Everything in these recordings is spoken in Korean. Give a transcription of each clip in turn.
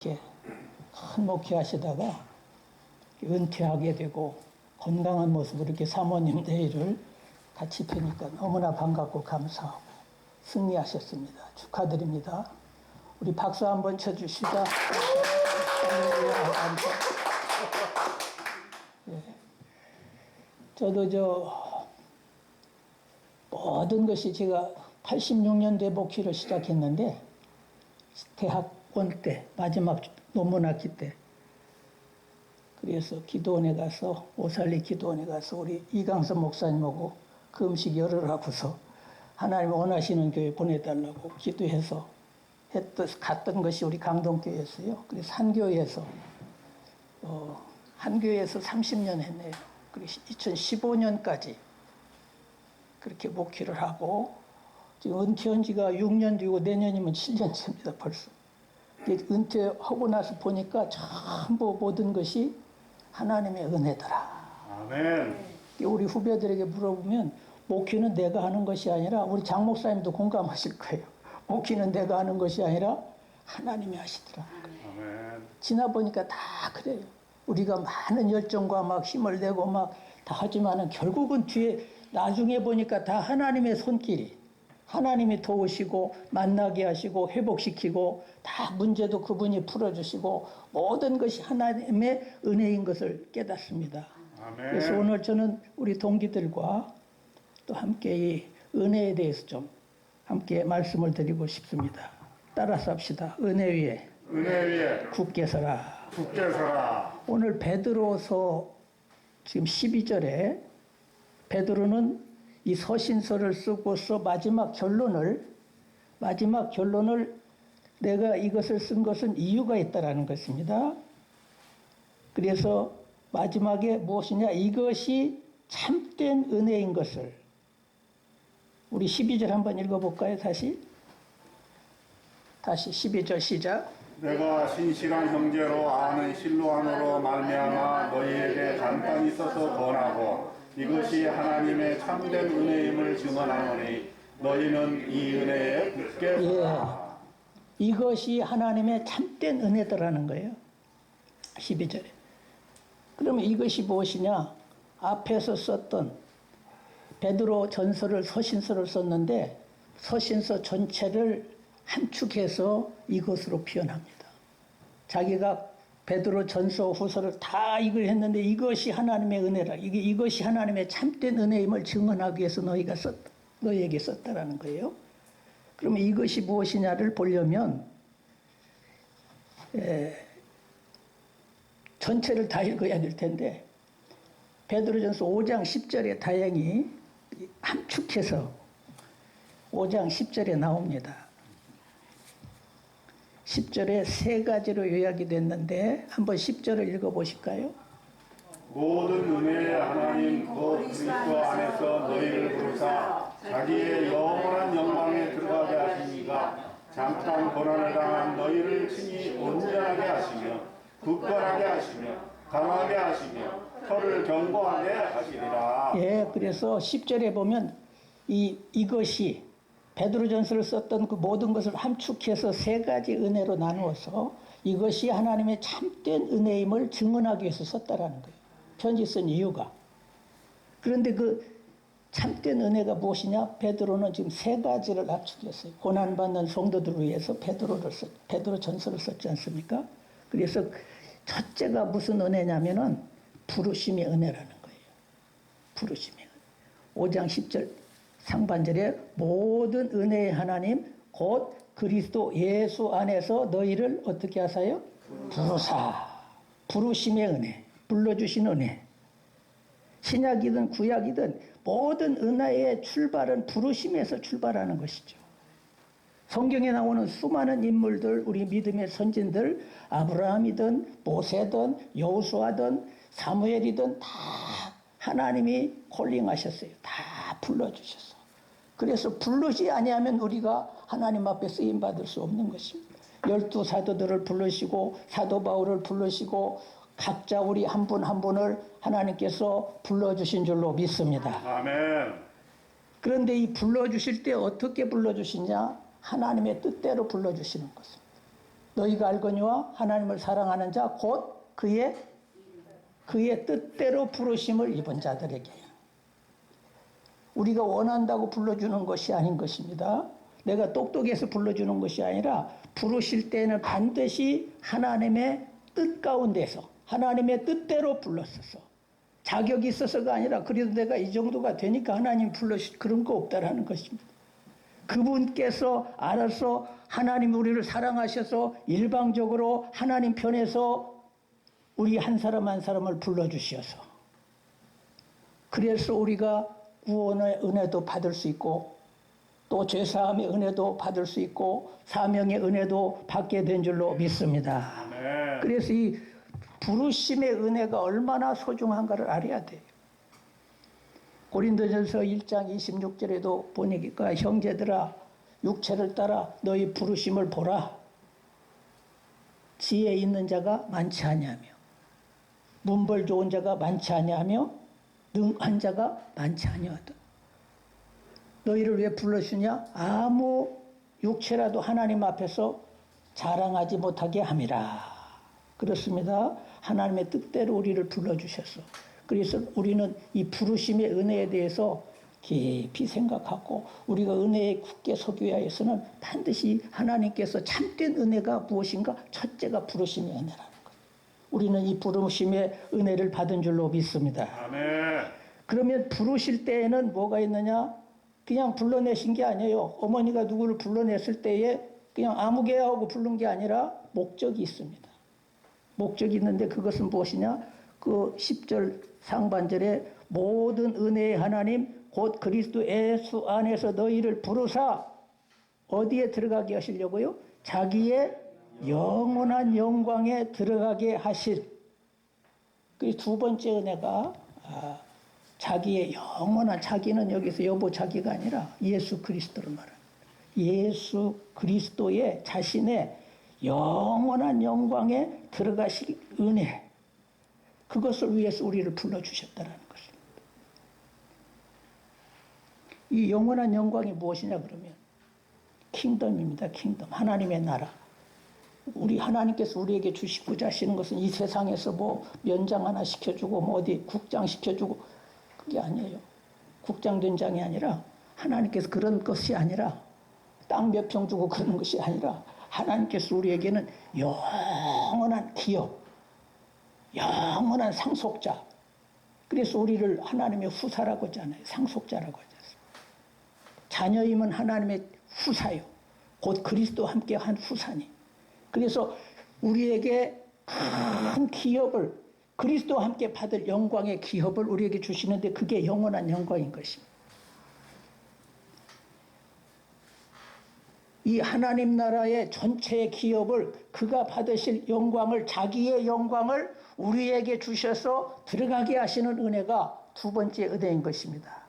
이렇게 큰 목회하시다가 은퇴하게 되고 건강한 모습으로 이렇게 사모님 내일을 같이 뵈니까 너무나 반갑고 감사하고 승리하셨습니다. 축하드립니다. 우리 박수 한번 쳐주시다. 예. 저도 모든 것이 제가 86년도에 목회를 시작했는데 대학원 때 마지막 논문학기 때 그래서 기도원에 가서 오살리 기도원에 가서 우리 이강선 목사님하고 그 음식 열으라고서 하나님 원하시는 교회 보내달라고 기도해서 갔던 것이 우리 강동교회였어요. 그래서 한 교회에서 한 교회에서 30년 했네요. 그래서 2015년까지 그렇게 목회를 하고 지금 은퇴한 지가 6년 뒤고 내년이면 7년째입니다, 벌써. 은퇴하고 나서 보니까 전부 모든 것이 하나님의 은혜더라. 아멘. 우리 후배들에게 물어보면 목회는 내가 하는 것이 아니라 우리 장 목사님도 공감하실 거예요. 목회는 내가 하는 것이 아니라 하나님이 하시더라. 아멘. 지나보니까 다 그래요. 우리가 많은 열정과 막 힘을 내고 막 다 하지만은 결국은 뒤에 나중에 보니까 다 하나님의 손길이 하나님이 도우시고 만나게 하시고 회복시키고 다 문제도 그분이 풀어주시고 모든 것이 하나님의 은혜인 것을 깨닫습니다. 아멘. 그래서 오늘 저는 우리 동기들과 또 함께 이 은혜에 대해서 좀 함께 말씀을 드리고 싶습니다. 따라서 합시다. 은혜 위에 굳게 서라. 굳게 서라. 오늘 베드로서 지금 12절에 베드로는 이 서신서를 쓰고서 마지막 결론을 내가 이것을 쓴 것은 이유가 있다라는 것입니다. 그래서 마지막에 무엇이냐? 이것이 참된 은혜인 것을. 우리 12절 한번 읽어볼까요? 다시 12절 시작. 내가 신실한 형제로 아는 실로암으로 말미암아 너희에게 간단히 써서 권하고 이것이 하나님의 참된 은혜임을 증언하노니 너희는 이 은혜에 굳게 서라. 예, 이것이 하나님의 참된 은혜더라는 거예요. 12절에. 그러면 이것이 무엇이냐? 앞에서 썼던 베드로 전서를 서신서를 썼는데 서신서 전체를 함축해서 이것으로 표현합니다. 자기가 베드로 전서 후서를 다 이걸 했는데 이것이 하나님의 은혜라. 이것이 하나님의 참된 은혜임을 증언하기 위해서 너희에게 썼다라는 거예요. 그러면 이것이 무엇이냐를 보려면 전체를 다 읽어야 될 텐데 베드로전서 5장 10절에 다행히 함축해서 5장 10절에 나옵니다. 10절에 세 가지로 요약이 됐는데 한번 10절을 읽어보실까요? 모든 은혜의 하나님 곧 그리스도 안에서 너희를 부르사 자기의 영원한 영광에 들어가게 하시니가 잠깐 고난을 당한 너희를 친히 온전하게 하시며 굳건하게 하시며 강하게 하시며 혀를 견고하게 하시리라. 예, 그래서 10절에 보면 이것이 베드로전서를 썼던 그 모든 것을 함축해서 세 가지 은혜로 나누어서 이것이 하나님의 참된 은혜임을 증언하기 위해서 썼다라는 거예요. 편지 쓴 이유가. 그런데 그 참된 은혜가 무엇이냐? 베드로는 지금 세 가지를 압축했어요. 고난받는 성도들을 위해서 베드로 전서를 썼지 않습니까? 그래서 첫째가 무슨 은혜냐면은 부르심의 은혜라는 거예요. 부르심의 은혜. 5장 10절 상반절에 모든 은혜의 하나님 곧 그리스도 예수 안에서 너희를 어떻게 하사요? 부르사. 부르심의 은혜. 불러주신 은혜. 신약이든 구약이든 모든 은혜의 출발은 부르심에서 출발하는 것이죠. 성경에 나오는 수많은 인물들, 우리 믿음의 선진들, 아브라함이든 모세든 여호수아든 사무엘이든 다 하나님이 콜링하셨어요. 다 불러주셨어. 그래서 부르지 아니하면 우리가 하나님 앞에 쓰임 받을 수 없는 것입니다. 12 사도들을 부르시고 사도 바울을 부르시고 각자 우리 한 분 한 분을 하나님께서 불러주신 줄로 믿습니다. 아멘. 그런데 이 불러주실 때 어떻게 불러주시냐? 하나님의 뜻대로 불러주시는 것입니다. 너희가 알거니와 하나님을 사랑하는 자 곧 그의 뜻대로 부르심을 입은 자들에게. 우리가 원한다고 불러주는 것이 아닌 것입니다. 내가 똑똑해서 불러주는 것이 아니라 부르실 때는 반드시 하나님의 뜻 가운데서 하나님의 뜻대로 불렀어서 자격이 있어서가 아니라 그래도 내가 이 정도가 되니까 하나님 불러주실 그런 거 없다라는 것입니다. 그분께서 알아서 하나님 우리를 사랑하셔서 일방적으로 하나님 편에서 우리 한 사람 한 사람을 불러주셔서 그래서 우리가 구원의 은혜도 받을 수 있고 또 죄사함의 은혜도 받을 수 있고 사명의 은혜도 받게 된 줄로 믿습니다. 아멘. 그래서 이 부르심의 은혜가 얼마나 소중한가를 알아야 돼요. 고린도전서 1장 26절에도 보니까 형제들아 육체를 따라 너희 부르심을 보라. 지혜 있는 자가 많지 아니하며 문벌 좋은 자가 많지 아니하며 능한 자가 많지 아니하다. 너희를 왜 불러주냐? 아무 육체라도 하나님 앞에서 자랑하지 못하게 함이라. 그렇습니다. 하나님의 뜻대로 우리를 불러주셔서 그래서 우리는 이 부르심의 은혜에 대해서 깊이 생각하고 우리가 은혜에 굳게 서기 위해서는 반드시 하나님께서 참된 은혜가 무엇인가? 첫째가 부르심의 은혜라는 거예요. 우리는 이 부르심의 은혜를 받은 줄로 믿습니다. 아멘. 그러면 부르실 때에는 뭐가 있느냐? 그냥 불러내신 게 아니에요. 어머니가 누구를 불러냈을 때에 그냥 아무개야 하고 부른 게 아니라 목적이 있습니다. 목적이 있는데 그것은 무엇이냐? 그 10절 상반절에 모든 은혜의 하나님 곧 그리스도 예수 안에서 너희를 부르사 어디에 들어가게 하시려고요? 자기의 영원한 영광에 들어가게 하실. 그 두 번째 은혜가 자기의 영원한 자기는 여기서 여보 자기가 아니라 예수 그리스도를 말합니다. 예수 그리스도의 자신의 영원한 영광에 들어가실 은혜. 그것을 위해서 우리를 불러주셨다는 것입니다. 이 영원한 영광이 무엇이냐 그러면 킹덤입니다. 킹덤. 하나님의 나라. 우리 하나님께서 우리에게 주시고자 하시는 것은 이 세상에서 뭐 면장 하나 시켜주고 뭐 어디 국장 시켜주고 그게 아니에요. 국장 된장이 아니라 하나님께서 그런 것이 아니라 땅 몇 평 주고 그러는 것이 아니라 하나님께서 우리에게는 영원한 기업, 영원한 상속자. 그래서 우리를 하나님의 후사라고 하잖아요. 상속자라고 하잖아요. 자녀임은 하나님의 후사요. 곧 그리스도와 함께 한 후사니. 그래서 우리에게 큰 기업을 그리스도와 함께 받을 영광의 기업을 우리에게 주시는데 그게 영원한 영광인 것입니다. 이 하나님 나라의 전체의 기업을 그가 받으실 영광을 자기의 영광을 우리에게 주셔서 들어가게 하시는 은혜가 두 번째 은혜인 것입니다.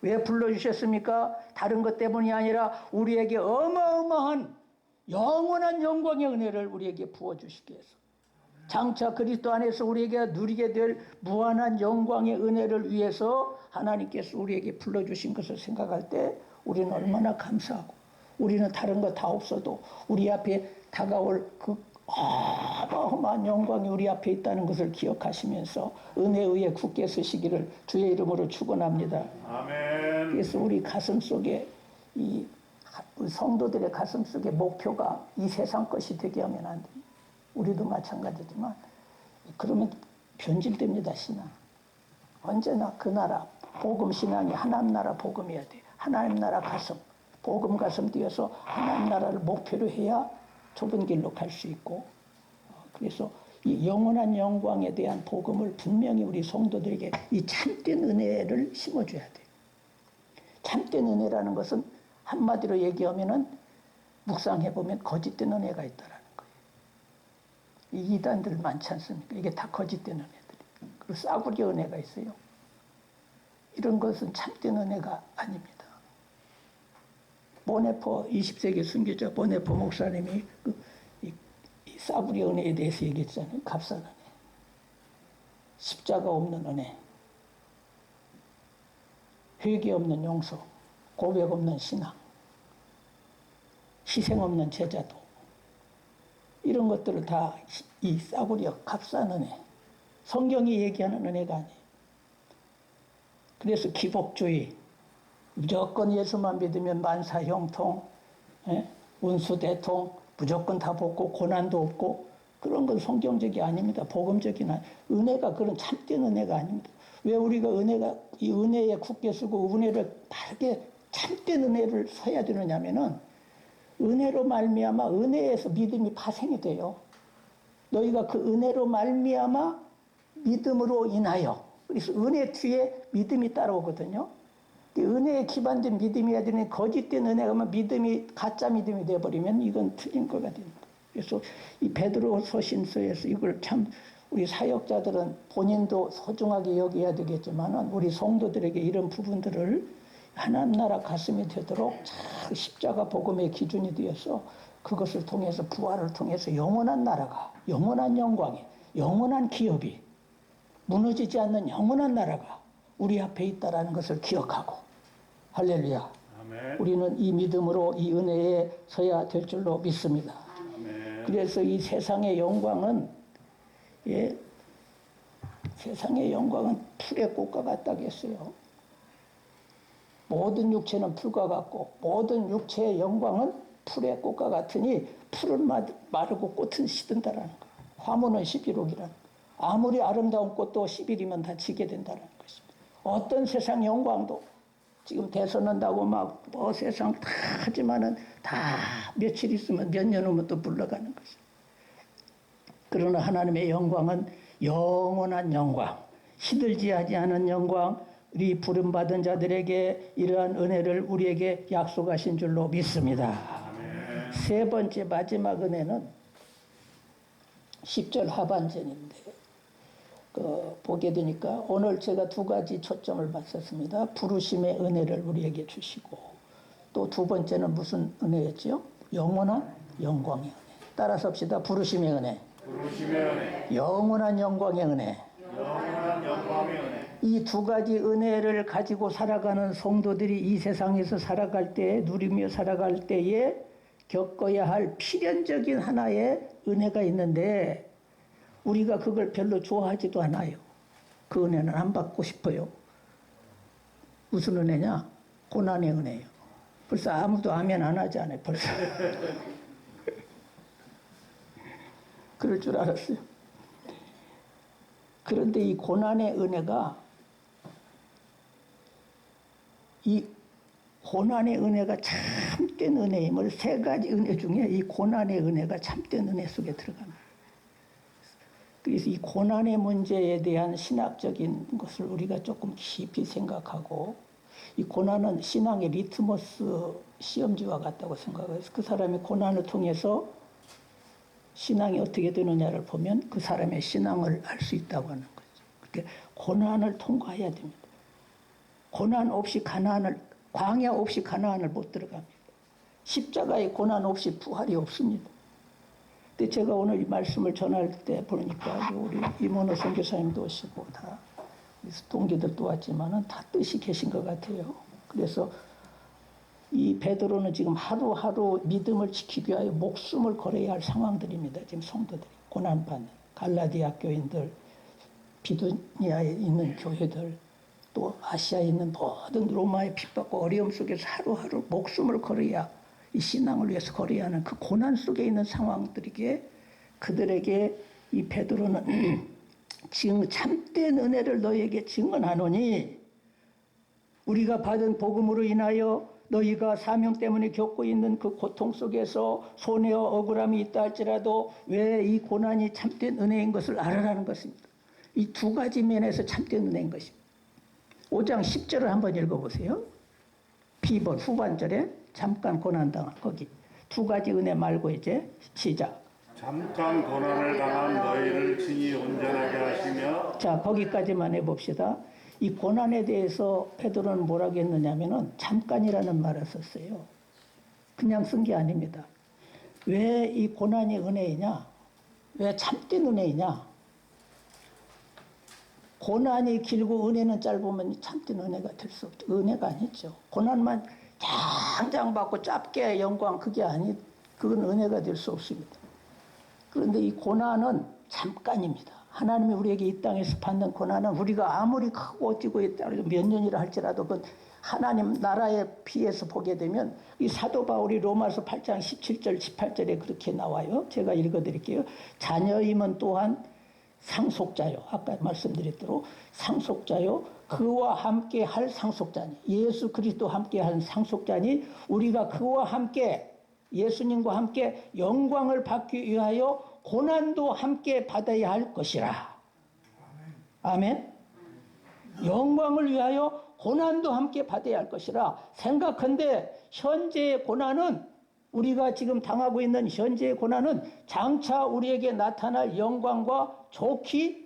왜 불러주셨습니까? 다른 것 때문이 아니라 우리에게 어마어마한 영원한 영광의 은혜를 우리에게 부어주시기 위해서 장차 그리스도 안에서 우리에게 누리게 될 무한한 영광의 은혜를 위해서 하나님께서 우리에게 불러주신 것을 생각할 때 우리는 얼마나 감사하고 우리는 다른 거 다 없어도 우리 앞에 다가올 그 어마어마한 영광이 우리 앞에 있다는 것을 기억하시면서 은혜 위에 굳게 서시기를 주의 이름으로 축원합니다. 아멘. 그래서 우리 가슴 속에 이 성도들의 가슴 속에 목표가 이 세상 것이 되게 하면 안 됩니다. 우리도 마찬가지지만 그러면 변질됩니다. 신앙. 언제나 그 나라 복음 신앙이 하나님 나라 복음이어야 돼. 하나님 나라 가슴 복음 가슴 뛰어서 하나님 나라를 목표로 해야 좁은 길로 갈 수 있고 그래서 이 영원한 영광에 대한 복음을 분명히 우리 성도들에게 이 참된 은혜를 심어줘야 돼요. 참된 은혜라는 것은 한마디로 얘기하면은 묵상해보면 거짓된 은혜가 있다라는 거예요. 이 이단들 많지 않습니까? 이게 다 거짓된 은혜들이. 그리고 싸구려 은혜가 있어요. 이런 것은 참된 은혜가 아닙니다. 보네포 20세기 순교자 보네포 목사님이 이 싸구려 은혜에 대해서 얘기했잖아요. 값싼 은혜. 십자가 없는 은혜. 회개 없는 용서. 고백 없는 신앙. 희생 없는 제자도. 이런 것들을 다 이 싸구려 값싼 은혜, 성경이 얘기하는 은혜가 아니에요. 그래서 기복주의, 무조건 예수만 믿으면 만사 형통, 예? 운수 대통, 무조건 다 복고 고난도 없고, 그런 건 성경적이 아닙니다. 복음적인 은혜가 그런 참된 은혜가 아닙니다. 왜 우리가 이 은혜에 굳게 쓰고 은혜를 바르게 참된 은혜를 써야 되느냐면은, 은혜로 말미암아 은혜에서 믿음이 파생이 돼요. 너희가 그 은혜로 말미암아 믿음으로 인하여, 그래서 은혜 뒤에 믿음이 따라오거든요. 은혜에 기반된 믿음이어야 되는, 거짓된 은혜가 믿음이 가짜 믿음이 되어버리면 이건 틀린 거가 됩니다. 그래서 이 베드로서 신서에서 이걸 참 우리 사역자들은 본인도 소중하게 여겨야 되겠지만은, 우리 성도들에게 이런 부분들을 하나님 나라 가슴이 되도록 잘 십자가 복음의 기준이 되어서, 그것을 통해서 부활을 통해서 영원한 나라가, 영원한 영광이, 영원한 기업이, 무너지지 않는 영원한 나라가 우리 앞에 있다라는 것을 기억하고, 할렐루야. 아멘. 우리는 이 믿음으로 이 은혜에 서야 될 줄로 믿습니다. 아멘. 그래서 이 세상의 영광은, 예, 세상의 영광은 풀의 꽃과 같다고 했어요. 모든 육체는 풀과 같고 모든 육체의 영광은 풀의 꽃과 같으니, 풀은 마르고 꽃은 시든다라는 거. 화무는 11억이라는 거. 아무리 아름다운 꽃도 10일이면 다 지게 된다는 것입니다. 어떤 세상 영광도 지금 대선한다고 막 세상 다 하지만은 다 며칠 있으면 몇 년 후면 또 물러가는 것입니다. 그러나 하나님의 영광은 영원한 영광, 시들지 하지 않은 영광, 우리 부름받은 자들에게 이러한 은혜를 우리에게 약속하신 줄로 믿습니다. 아멘. 세 번째 마지막 은혜는 10절 하반전인데, 보게 되니까 오늘 제가 두 가지 초점을 맞췄습니다. 부르심의 은혜를 우리에게 주시고, 또 두 번째는 무슨 은혜였죠? 영원한 영광의 은혜. 따라서 합시다. 부르심의 은혜, 부르심의 은혜, 영원한 영광의 은혜. 영원한 영광의 은혜. 이 두 가지 은혜를 가지고 살아가는 성도들이 이 세상에서 살아갈 때, 누리며 살아갈 때에 겪어야 할 필연적인 하나의 은혜가 있는데, 우리가 그걸 별로 좋아하지도 않아요. 그 은혜는 안 받고 싶어요. 무슨 은혜냐? 고난의 은혜예요. 벌써 아무도 아멘 안 하지 않아요. 벌써. 그럴 줄 알았어요. 그런데 이 고난의 은혜가, 이 고난의 은혜가 참된 은혜임을, 세 가지 은혜 중에 이 고난의 은혜가 참된 은혜 속에 들어갑니다. 그래서 이 고난의 문제에 대한 신학적인 것을 우리가 조금 깊이 생각하고, 이 고난은 신앙의 리트머스 시험지와 같다고 생각해서, 그 사람의 고난을 통해서 신앙이 어떻게 되느냐를 보면 그 사람의 신앙을 알 수 있다고 하는 거죠. 그러니까 고난을 통과해야 됩니다. 고난 없이 광야 없이 가나안을 못 들어갑니다. 십자가의 고난 없이 부활이 없습니다. 근데 제가 오늘 이 말씀을 전할 때 보니까 우리 이모노 선교사님도 오시고 다 동기들도 왔지만은 다 뜻이 계신 것 같아요. 그래서 이 베드로는 지금 하루하루 믿음을 지키기 위하여 목숨을 걸어야 할 상황들입니다. 지금 성도들이 고난받는 갈라디아 교인들, 비두니아에 있는 교회들, 또 아시아에 있는 모든 로마의 핍박과 어려움 속에서 하루하루 목숨을 걸어야, 이 신앙을 위해서 걸어야 하는 그 고난 속에 있는 상황들에게, 그들에게 이 베드로는 지금 참된 은혜를 너희에게 증언하노니, 우리가 받은 복음으로 인하여 너희가 사명 때문에 겪고 있는 그 고통 속에서 손해와 억울함이 있다 할지라도 왜 이 고난이 참된 은혜인 것을 알아라는 것입니다. 이 두 가지 면에서 참된 은혜인 것입니다. 5장 10절을 한번 읽어보세요. B번 후반절에 잠깐 고난당한 거기. 두 가지 은혜 말고 이제 시작. 잠깐 고난을 당한 너희를 친히 온전하게 하시며. 자, 거기까지만 해봅시다. 이 고난에 대해서 베드로는 뭐라고 했느냐면은 잠깐이라는 말을 썼어요. 그냥 쓴 게 아닙니다. 왜 이 고난이 은혜이냐? 왜 참된 은혜이냐? 고난이 길고 은혜는 짧으면 참된 은혜가 될 수 없죠. 은혜가 아니죠. 고난만 장장 받고 짧게 영광, 그건 은혜가 될 수 없습니다. 그런데 이 고난은 잠깐입니다. 하나님이 우리에게 이 땅에서 받는 고난은 우리가 아무리 크고 어찌고 몇 년이라 할지라도 그 하나님 나라의 피에서 보게 되면 이 사도 바울이 로마서 8장 17절 18절에 그렇게 나와요. 제가 읽어드릴게요. 자녀임은 또한 상속자요. 아까 말씀드렸대로 상속자요. 그와 함께 할 상속자니 예수 그리스도 함께 한 상속자니 우리가 그와 함께 예수님과 함께 영광을 받기 위하여 고난도 함께 받아야 할 것이라. 아멘. 영광을 위하여 고난도 함께 받아야 할 것이라. 생각한데 현재의 고난은 우리가 지금 당하고 있는 현재의 고난은 장차 우리에게 나타날 영광과 좋게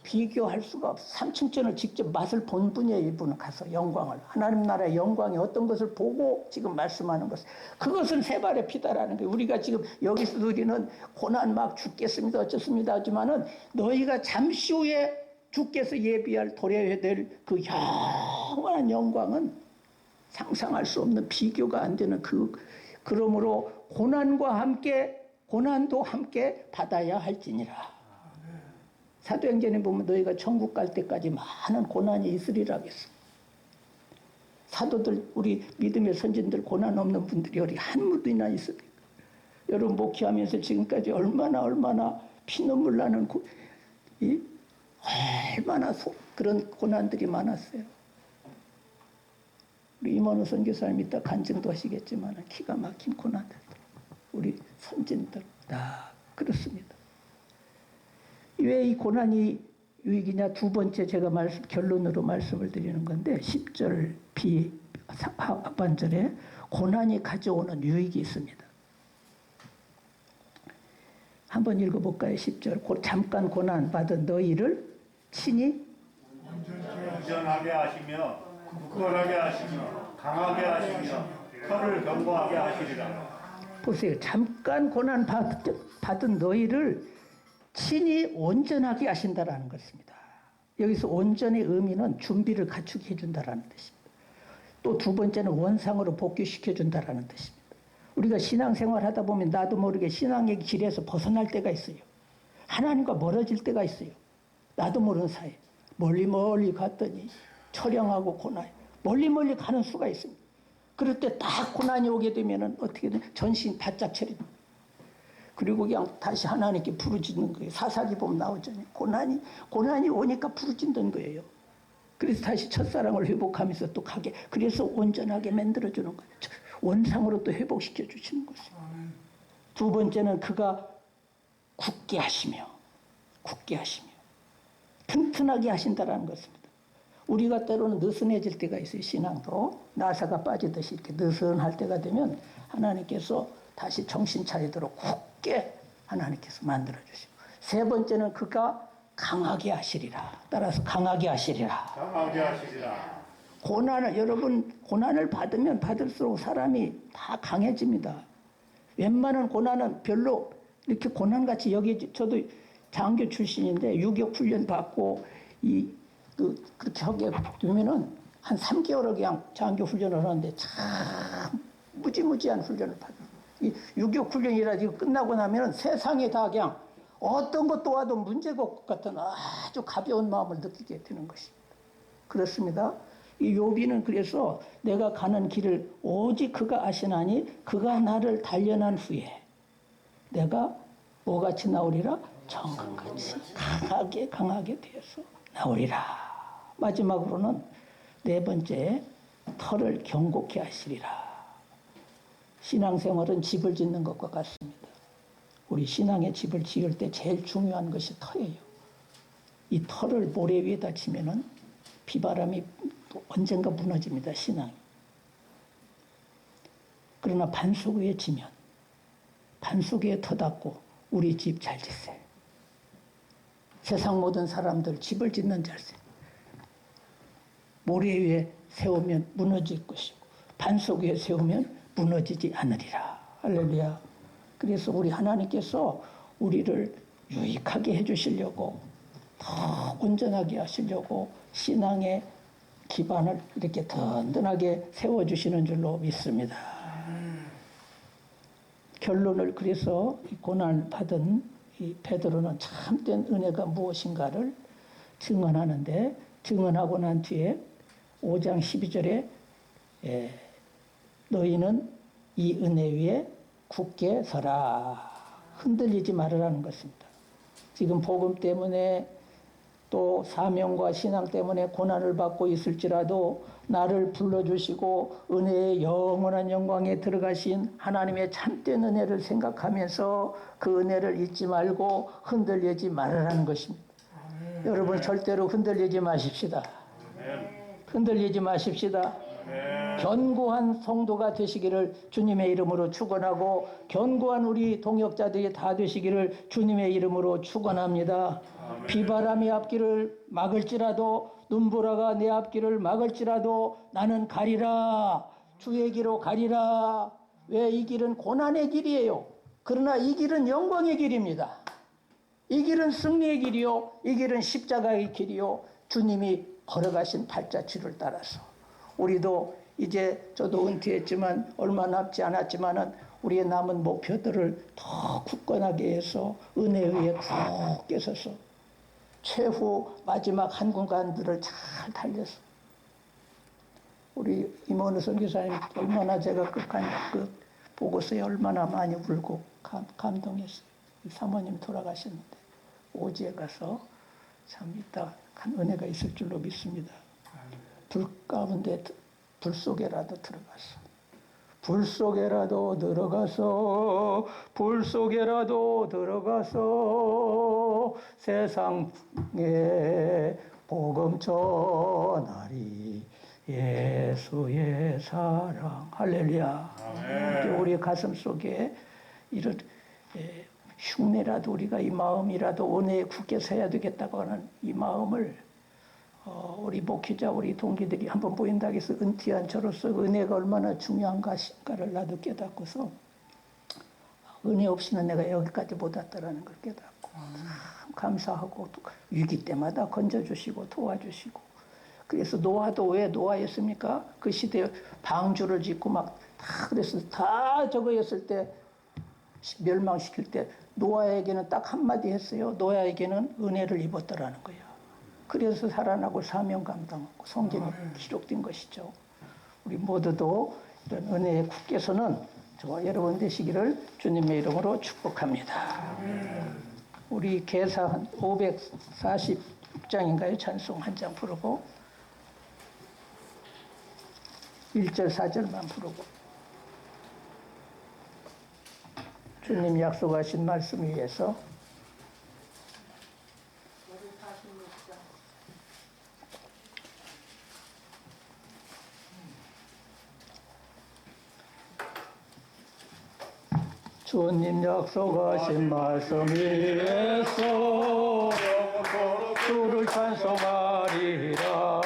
비교할 수가 없어. 삼층전을 직접 맛을 본 분이에요. 이분은 가서 영광을. 하나님 나라의 영광이 어떤 것을 보고 지금 말씀하는 것. 그것은 세 발의 피다라는 거예요. 우리가 지금 여기서 우리는 고난 막 죽겠습니다. 어쩌습니다. 하지만은 너희가 잠시 후에 주께서 예비할 도래해야 될 그 영원한 영광은 상상할 수 없는 비교가 안 되는 그러므로 고난과 함께 고난도 함께 받아야 할지니라. 사도행전에 보면 너희가 천국 갈 때까지 많은 고난이 있으리라 하겠어. 사도들 우리 믿음의 선진들 고난 없는 분들이 우리 한 무도이나 있으니까. 여러분 목회하면서 지금까지 얼마나 피눈물 나는 얼마나 그런 고난들이 많았어요. 우리 임원우 선교사님 이따 간증도 하시겠지만 기가 막힌 고난들 우리 선진들 다 그렇습니다. 왜 이 고난이 유익이냐? 두 번째 제가 결론으로 말씀을 드리는 건데 10절 하반절에 고난이 가져오는 유익이 있습니다. 한번 읽어볼까요? 10절 잠깐 고난 받은 너희를 친히 온전하게 하시며 굳건하게 하시며 강하게 하시며 혀를 견고하게 하시리라. 보세요. 잠깐 고난 받은 너희를 친히 온전하게 하신다라는 것입니다. 여기서 온전의 의미는 준비를 갖추게 해준다라는 뜻입니다. 또 두 번째는 원상으로 복귀시켜 준다라는 뜻입니다. 우리가 신앙생활 하다 보면 나도 모르게 신앙의 길에서 벗어날 때가 있어요. 하나님과 멀어질 때가 있어요. 나도 모르는 사이에 멀리 갔더니 처량하고 고난이 멀리 가는 수가 있습니다. 그럴 때 딱 고난이 오게 되면은 어떻게 돼? 전신 바짝 차립니다. 그리고 그냥 다시 하나님께 부르짖는 거예요. 사사기 보면 나오잖아요. 고난이 오니까 부르짖는 거예요. 그래서 다시 첫사랑을 회복하면서 또 가게. 그래서 온전하게 만들어주는 거예요. 원상으로 또 회복시켜 주시는 것이에요. 두 번째는 그가 굳게 하시며 튼튼하게 하신다라는 것입니다. 우리가 때로는 느슨해질 때가 있어요. 신앙도 나사가 빠지듯이 이렇게 느슨할 때가 되면 하나님께서 다시 정신 차리도록 굳게 하나님께서 만들어 주시고, 세 번째는 그가 강하게 하시리라. 따라서 강하게 하시리라. 여러분 고난을 받으면 받을수록 사람이 다 강해집니다. 웬만한 고난은 별로 이렇게 고난같이 저도 장교 출신인데 유격 훈련 받고 그렇게 하게 되면은 한 3개월을 그냥 장교 훈련을 하는데 참 무지무지한 훈련을 받아요. 이 유격 훈련이라 지금 끝나고 나면은 세상에 다 그냥 어떤 것도 와도 문제가 없을 것 같은 아주 가벼운 마음을 느끼게 되는 것입니다. 그렇습니다. 이 욥이는 그래서 내가 가는 길을 오직 그가 아시나니 그가 나를 단련한 후에 내가 뭐같이 나오리라? 정금같이 강하게 되어서 나오리라. 마지막으로는 네 번째, 터를 견고케 하시리라. 신앙생활은 집을 짓는 것과 같습니다. 우리 신앙의 집을 지을 때 제일 중요한 것이 터예요. 이 터를 모래 위에다 치면은 비바람이 언젠가 무너집니다. 신앙이. 그러나 반석 위에 지면 반석 위에 터 닿고 우리 집 잘 짓세요. 세상 모든 사람들 집을 짓는 잘세. 모래 위에 세우면 무너질 것이고 반석 위에 세우면 무너지지 않으리라. 할렐루야. 그래서 우리 하나님께서 우리를 유익하게 해주시려고 더 온전하게 하시려고 신앙의 기반을 이렇게 든든하게 세워주시는 줄로 믿습니다. 결론을 그래서 이 고난을 받은 이 베드로는 참된 은혜가 무엇인가를 증언하는데, 증언하고 난 뒤에 5장 12절에 너희는 이 은혜 위에 굳게 서라. 흔들리지 말으라는 것입니다. 지금 복음 때문에 또 사명과 신앙 때문에 고난을 받고 있을지라도 나를 불러주시고 은혜의 영원한 영광에 들어가신 하나님의 참된 은혜를 생각하면서 그 은혜를 잊지 말고 흔들리지 말으라는 것입니다. 여러분 절대로 흔들리지 마십시다. 흔들리지 마십시다. 견고한 성도가 되시기를 주님의 이름으로 축원하고 견고한 우리 동역자들이 다 되시기를 주님의 이름으로 축원합니다. 비바람이 앞길을 막을지라도 눈보라가 내 앞길을 막을지라도 나는 가리라. 주의 길로 가리라. 왜? 이 길은 고난의 길이에요. 그러나 이 길은 영광의 길입니다. 이 길은 승리의 길이요, 이 길은 십자가의 길이요, 주님이 걸어가신 발자취를 따라서 우리도 이제 저도 은퇴했지만 얼마 남지 않았지만은 우리의 남은 목표들을 더 굳건하게 해서 은혜 위에 굳게 서서 최후 마지막 한 공간들을 잘 달려서 우리 임원우 선교사님 얼마나 제가 그 보고서에 얼마나 많이 울고 감동했어요. 사모님 돌아가셨는데 오지에 가서 참 이따 한 은혜가 있을 줄로 믿습니다. 불 가운데 불 속에라도 들어가서 불 속에라도 들어가서 세상에 복음 전하리 예수의 사랑. 할렐루야. 우리 가슴 속에 이런 흉내라도 우리가 이 마음이라도 은혜에 굳게 서야 되겠다고 하는 이 마음을 우리 목회자 우리 동기들이 한번 보인다고 해서 은퇴한 저로서 은혜가 얼마나 중요한가를 나도 깨닫고서 은혜 없이는 내가 여기까지 못 왔다라는 걸 깨닫고 참 감사하고 또 위기 때마다 건져주시고 도와주시고. 그래서 노아도 왜 노아였습니까? 그 시대에 방주를 짓고 막 다 그래서 다 저거였을 때 멸망시킬 때 노아에게는 딱 한마디 했어요. 노아에게는 은혜를 입었더라는 거예요. 그래서 살아나고 사명 감당하고 성경에 기록된 것이죠. 우리 모두도 이런 은혜에 굳게 서는 저와 여러분 되시기를 주님의 이름으로 축복합니다. 우리 개사 한 546장인가요? 찬송 한 장 부르고 1절 4절만 부르고 주님 약속하신 말씀 위에서 주님 약속하신 말씀 위에서 주를 찬송하리라.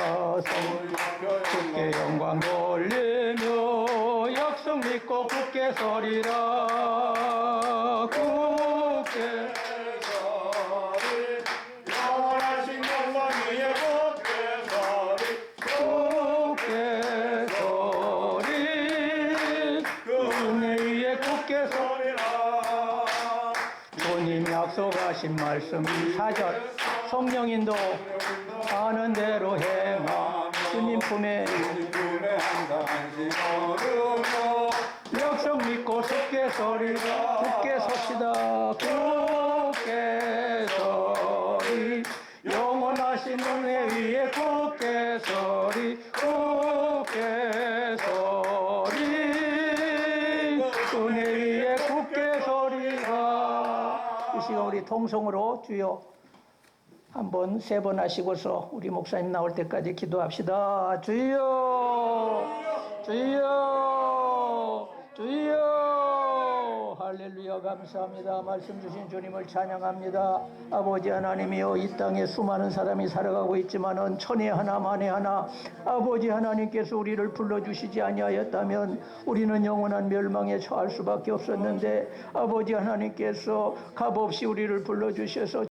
주께 영광 돌리며 약속 믿고 굳게 서리라. 굳게 서리 영원하신 영광 위에 굳게 서리 그 은혜 위에 굳게 서리라. 주님 약속하신 말씀 4절 성령인도 하는 대로 행하. 주님 품에 약속 믿고 굳게 서리라. 굳게 섭시다. 굳게 서리 영원하신 은혜 위에 굳게 서리. 굳게 서리 은혜 위에 굳게 서리라. 이 시간 우리 통성으로 주여 한번 3번 하시고서 우리 목사님 나올 때까지 기도합시다. 주여 주여 주여. 할렐루야. 감사합니다. 말씀 주신 주님을 찬양합니다. 아버지 하나님이여, 이 땅에 수많은 사람이 살아가고 있지만은 천에 하나 만에 하나 아버지 하나님께서 우리를 불러주시지 아니하였다면 우리는 영원한 멸망에 처할 수밖에 없었는데 아버지 하나님께서 값없이 우리를 불러주셔서